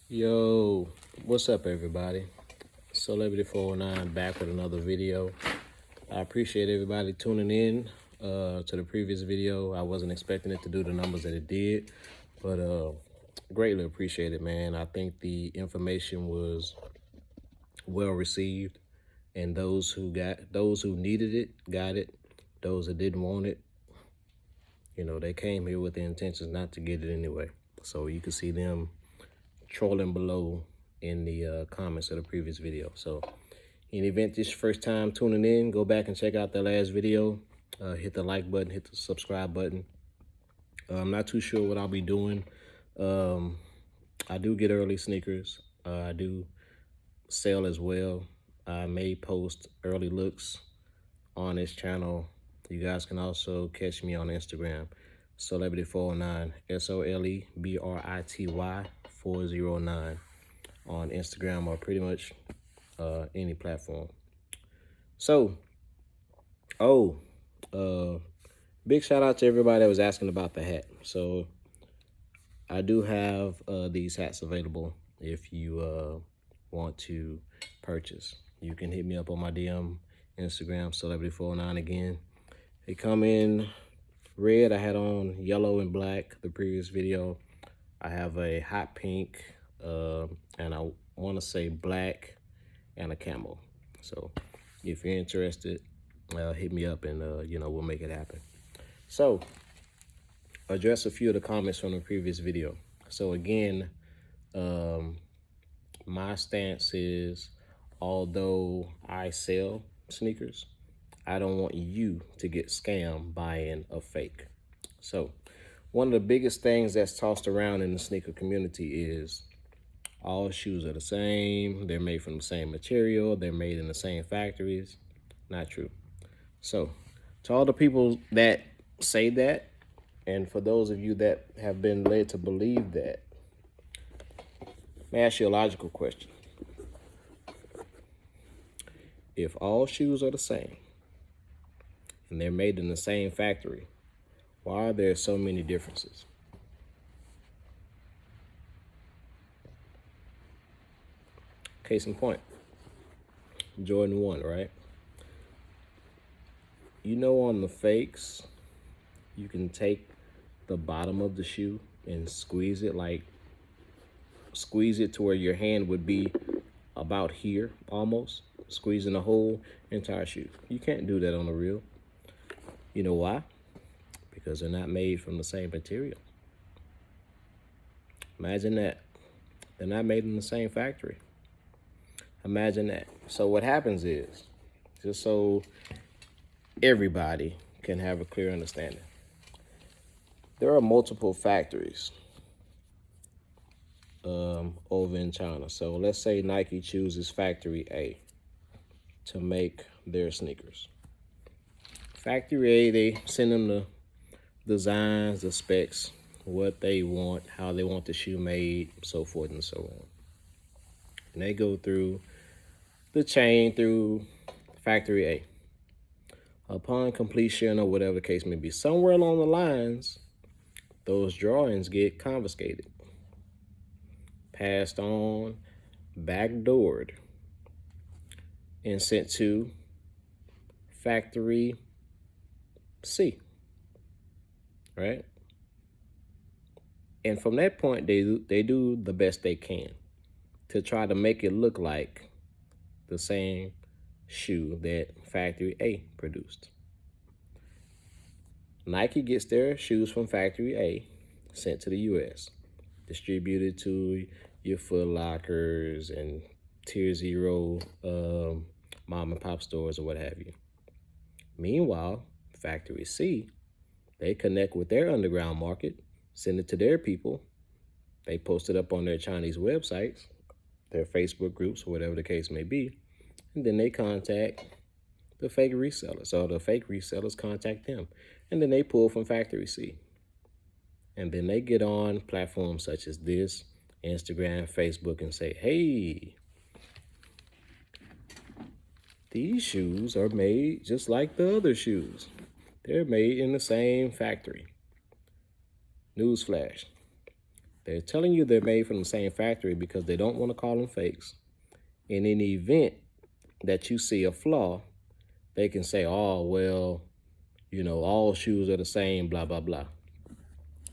Yo, what's up everybody? Celebrity 409 back with another video. I appreciate everybody tuning in to the previous video. I wasn't expecting it to do the numbers that it did, but greatly appreciate it, man. I think the information was well received, and those who needed it got it. Those that didn't want it, they came here with the intentions not to get it anyway. So you can see them trolling below in the comments of the previous video. So in the event this is your first time tuning in, go back and check out the last video. Hit the like button, hit the subscribe button. I'm not too sure what I'll be doing. I do get early sneakers. I do sell as well. I may post early looks on this channel. You guys can also catch me on Instagram, Celebrity409, SOLEBRITY 409 on Instagram or pretty much any platform. So, big shout out to everybody that was asking about the hat. So I do have these hats available if you want to purchase. You can hit me up on my DM, Instagram, Celebrity409 again. They come in red. I had on yellow and black the previous video. I have a hot pink, and I want to say black and a camo. So if you're interested, hit me up and, we'll make it happen. So address a few of the comments from the previous video. So again, my stance is, although I sell sneakers, I don't want you to get scammed buying a fake. So one of the biggest things that's tossed around in the sneaker community is all shoes are the same. They're made from the same material. They're made in the same factories. Not true. So to all the people that say that, and for those of you that have been led to believe that, let me ask you a logical question. If all shoes are the same and they're made in the same factory, why are there so many differences? Case in point, Jordan 1, right? On the fakes, you can take the bottom of the shoe and squeeze it to where your hand would be about here, almost, squeezing the whole entire shoe. You can't do that on the real. You know why? Because they're not made from the same material. Imagine that. They're not made in the same factory. Imagine that. So what happens is, just so everybody can have a clear understanding, there are multiple factories over in China. So let's say Nike chooses factory A to make their sneakers. Factory A, they send them the designs, the specs, what they want, how they want the shoe made, so forth and so on. And they go through the chain through factory A. Upon completion, or whatever the case may be, somewhere along the lines, those drawings get confiscated, passed on, backdoored, and sent to factory C, right? And from that point, they do the best they can to try to make it look like the same shoe that factory A produced. Nike gets their shoes from factory A sent to the US, distributed to your Foot Lockers and Tier 0 mom and pop stores or what have you. Meanwhile, factory C, they connect with their underground market, send it to their people. They post it up on their Chinese websites, their Facebook groups, or whatever the case may be. And then they contact the fake resellers, or the fake resellers contact them. And then they pull from factory C. And then they get on platforms such as this, Instagram, Facebook, and say, hey, these shoes are made just like the other shoes. They're made in the same factory. Newsflash. They're telling you they're made from the same factory because they don't want to call them fakes. And in the event that you see a flaw, they can say, oh, well, you know, all shoes are the same, blah, blah, blah.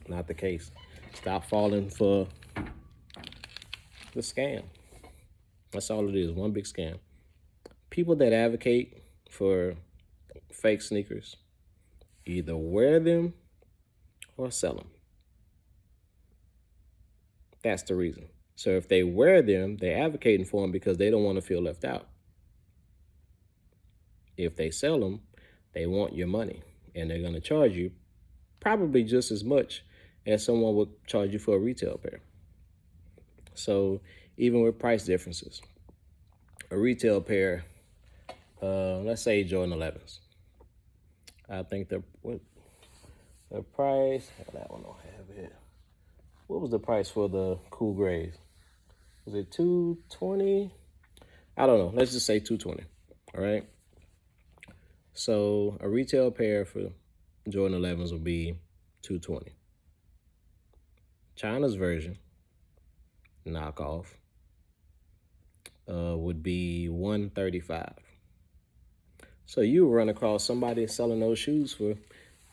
Not the case. Stop falling for the scam. That's all it is, one big scam. People that advocate for fake sneakers either wear them or sell them. That's the reason. So if they wear them, they're advocating for them because they don't want to feel left out. If they sell them, they want your money, and they're going to charge you probably just as much as someone would charge you for a retail pair. So even with price differences, a retail pair, let's say Jordan 11s. I think the price, that one don't have it. What was the price for the cool grays? Was it $220? I don't know. Let's just say $220. All right. So a retail pair for Jordan 11s will be $220. China's version, knockoff, would be $135. So you run across somebody selling those shoes for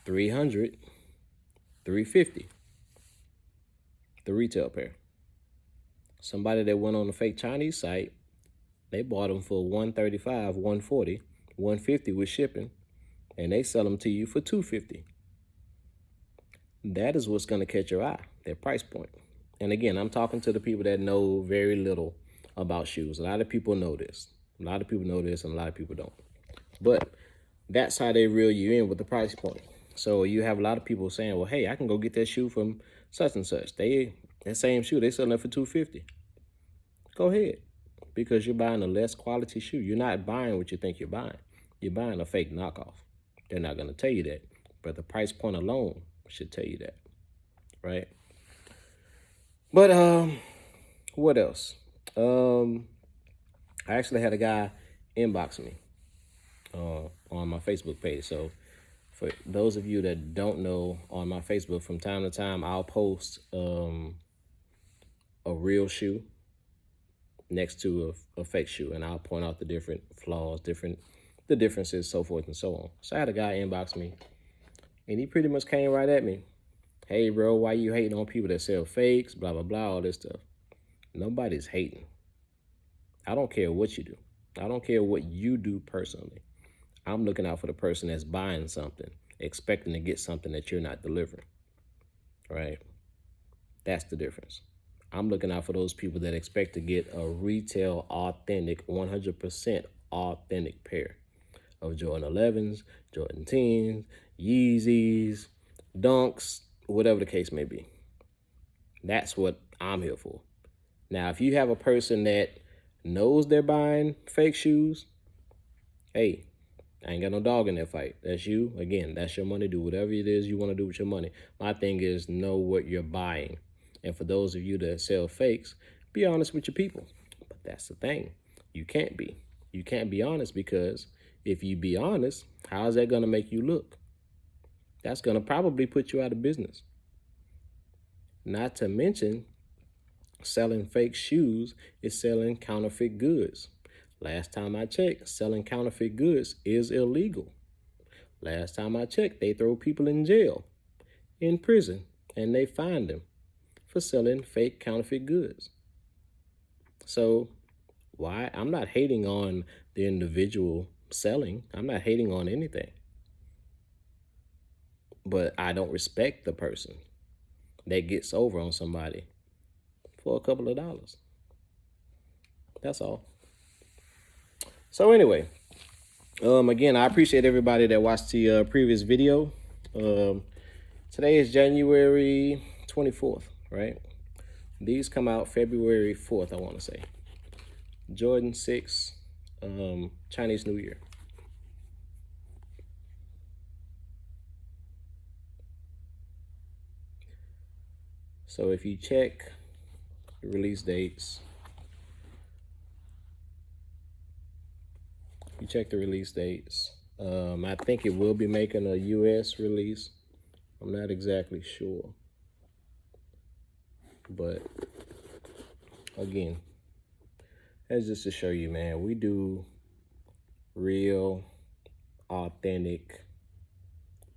$300, $350. The retail pair. Somebody that went on the fake Chinese site, they bought them for $135, $140, $150 with shipping, and they sell them to you for $250. That is what's going to catch your eye, their price point. And again, I'm talking to the people that know very little about shoes. A lot of people know this. A lot of people know this, and a lot of people don't. But that's how they reel you in with the price point. So you have a lot of people saying, well, hey, I can go get that shoe from such and such. That same shoe, they selling it for $250. Go ahead, because you're buying a less quality shoe. You're not buying what you think you're buying. You're buying a fake knockoff. They're not going to tell you that, but the price point alone should tell you that, right? But what else? I actually had a guy inbox me on my Facebook page. So for those of you that don't know, on my Facebook, from time to time, I'll post a real shoe next to a fake shoe, and I'll point out the different flaws, the differences, so forth and so on. So I had a guy inbox me, and he pretty much came right at me. Hey, bro, why you hating on people that sell fakes, blah, blah, blah, all this stuff. Nobody's hating. I don't care what you do. I don't care what you do personally. I'm looking out for the person that's buying something, expecting to get something that you're not delivering, right? That's the difference. I'm looking out for those people that expect to get a retail, authentic, 100% authentic pair of Jordan 11s, Jordan 10s, Yeezys, Dunks, whatever the case may be. That's what I'm here for. Now, if you have a person that knows they're buying fake shoes, hey, I ain't got no dog in that fight. That's you. Again, that's your money. Do whatever it is you want to do with your money. My thing is, know what you're buying. And for those of you that sell fakes, be honest with your people. But that's the thing. You can't be. You can't be honest, because if you be honest, how is that going to make you look? That's going to probably put you out of business. Not to mention, selling fake shoes is selling counterfeit goods. Last time I checked, selling counterfeit goods is illegal. Last time I checked, they throw people in jail, in prison, and they fine them for selling fake counterfeit goods. So why? I'm not hating on the individual selling. I'm not hating on anything. But I don't respect the person that gets over on somebody for a couple of dollars. That's all. So anyway, again, I appreciate everybody that watched the previous video. Today is January 24th, right? These come out February 4th, I want to say. Jordan 6, Chinese New Year. So if you check the release dates, I think it will be making a US release. I'm not exactly sure. But again, that's just to show you, man, we do real, authentic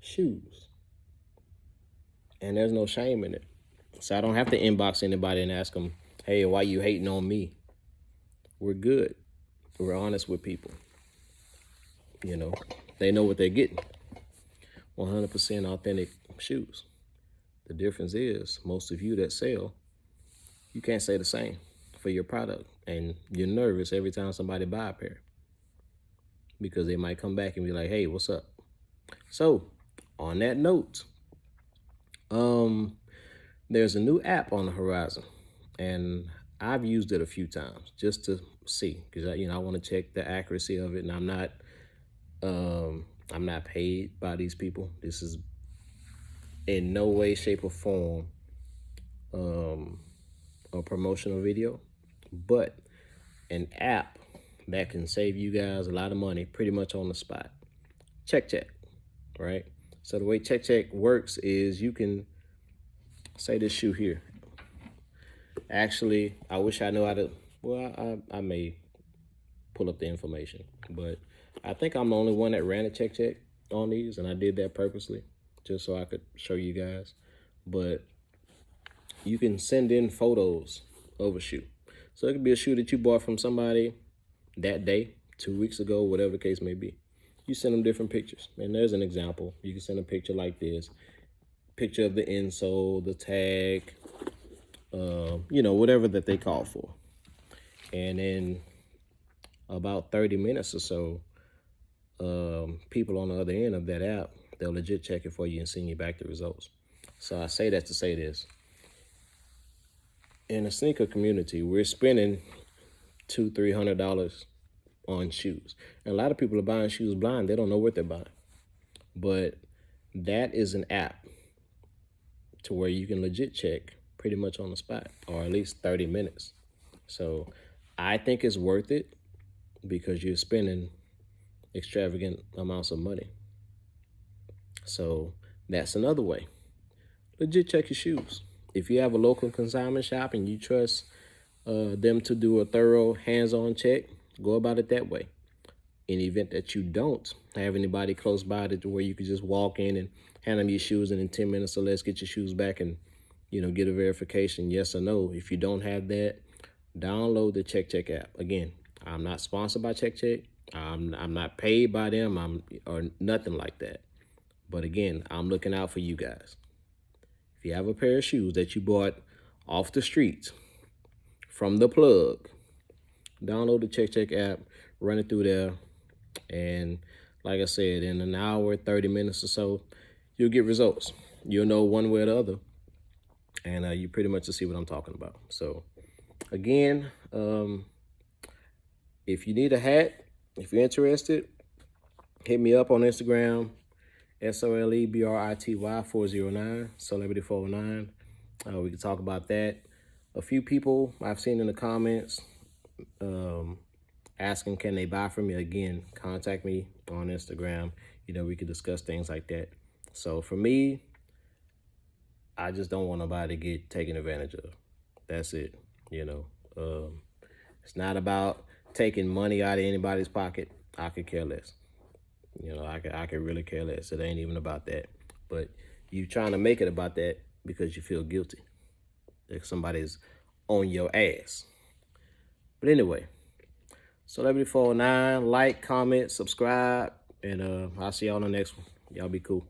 shoes. And there's no shame in it. So I don't have to inbox anybody and ask them, hey, why you hating on me? We're good. We're honest with people. You know, they know what they're getting. 100% authentic shoes. The difference is most of you that sell, you can't say the same for your product. And you're nervous every time somebody buy a pair because they might come back and be like, hey, what's up? So on that note, there's a new app on the horizon, and I've used it a few times just to see, because I want to check the accuracy of it, and I'm not paid by these people. This is in no way, shape, or form a promotional video, but an app that can save you guys a lot of money pretty much on the spot. Check, right? So the way Check works is you can say this shoe here. Actually, I wish I knew how to, well, I may pull up the information, but I think I'm the only one that ran a Check on these, and I did that purposely just so I could show you guys. But you can send in photos of a shoe. So it could be a shoe that you bought from somebody that day, 2 weeks ago, whatever the case may be. You send them different pictures. And there's an example. You can send a picture like this. Picture of the insole, the tag, whatever that they call for. And in about 30 minutes or so, people on the other end of that app, they'll legit check it for you and send you back the results. So I say that to say this. In the sneaker community, we're spending $200-300 on shoes. And a lot of people are buying shoes blind. They don't know what they're buying. But that is an app to where you can legit check pretty much on the spot, or at least 30 minutes. So I think it's worth it because you're spending extravagant amounts of money. So that's another way. Legit check your shoes. If you have a local consignment shop and you trust them to do a thorough hands-on check, go about it that way. In the event that you don't have anybody close by to where you could just walk in and hand them your shoes, and in 10 minutes or less get your shoes back and get a verification, yes or no. If you don't have that, download the Check app. Again, I'm not sponsored by Check. I'm not paid by them or nothing like that. But again, I'm looking out for you guys. If you have a pair of shoes that you bought off the streets from the plug, download the Check app, run it through there, and like I said, in an hour, 30 minutes or so, you'll get results. You'll know one way or the other, and you pretty much will see what I'm talking about. So again, if you need a hat, if you're interested, hit me up on Instagram, SOLEBRITY409, Celebrity409. We can talk about that. A few people I've seen in the comments asking, can they buy from me? Again, contact me on Instagram. We could discuss things like that. So for me, I just don't want nobody to get taken advantage of. That's it. It's not about taking money out of anybody's pocket. I could care less. I could really care less. It ain't even about that. But you trying to make it about that because you feel guilty that somebody's on your ass. But anyway, Celebrity409, like, comment, subscribe, and I'll see y'all on the next one. Y'all be cool.